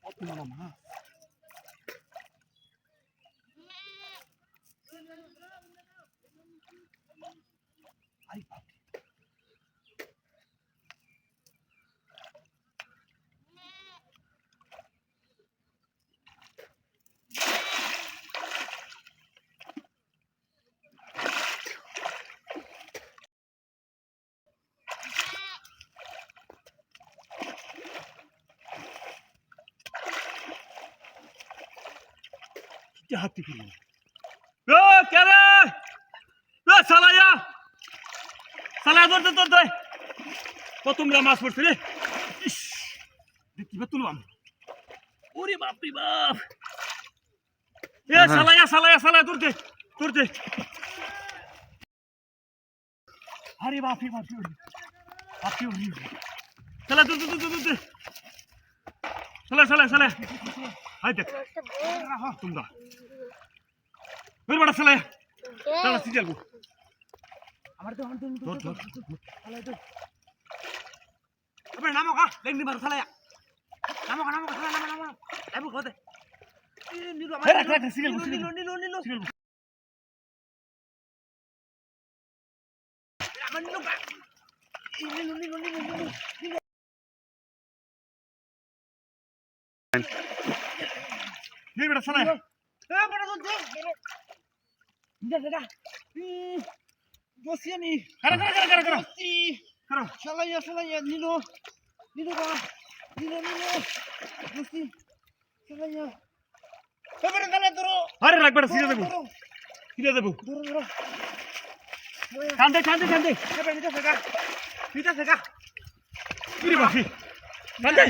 কত বড় মাছ আরে বাপ কি হাতি ফিরে ও কেরে ও সালায়া সালায়া ধরতে কতগুলো মাছ পড়ছে রে ইস কিভাবে তুলবাম ওরে বাপ রে বাপ এ সালায়া ধরতে আরে বাপি সালা ধরতে সালা হাই দেখ তোমরা বের বড় সালায়া চল সিজাল গো আমার তো ধর সালায়া ধর আবে নামো কা লেংনি মার সালায়া নামো সালায়া নামো খোদে নিলো আমার সিজাল নিলো আমার নিলো কা নিলো নে বড় সালায়া এ বড় তো দাদা বসিয়ে নি করে সালায়া নিলো বা নিলো বসি সালায়া এবারে গালে ধরো আরে রাখ বড় সিজে দেবো ধরো কান্দে এবারে নিতে ফেকা কি বাকি কান্দে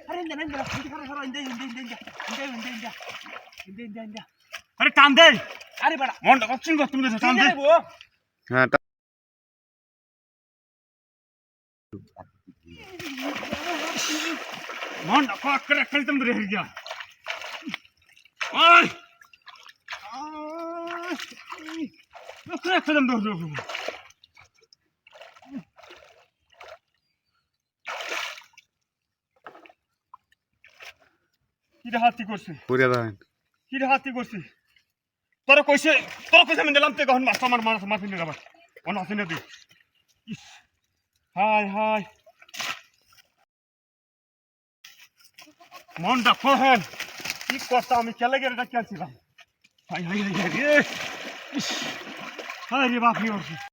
আরে আরে কান্দে আরে বড় মনটা কচ্ছিন গো তুমি কান্দে হ্যাঁ মনটা কত করে খেলতাম ধরে হয়ে গিয়া ওই করে খেলতাম ধরে কিরে হাতি করছে পুরিয়া দাও কিরে হাতি করছে তোরা কইছে আমি দিলাম তে গহন মাছ আমার মাছ নিয়ে যাবার অন আসে না দি হাই মনটা কোহেন কি কথা আমি কেলে গেলে এটা খেলছিলাম হাই রে বাপ রে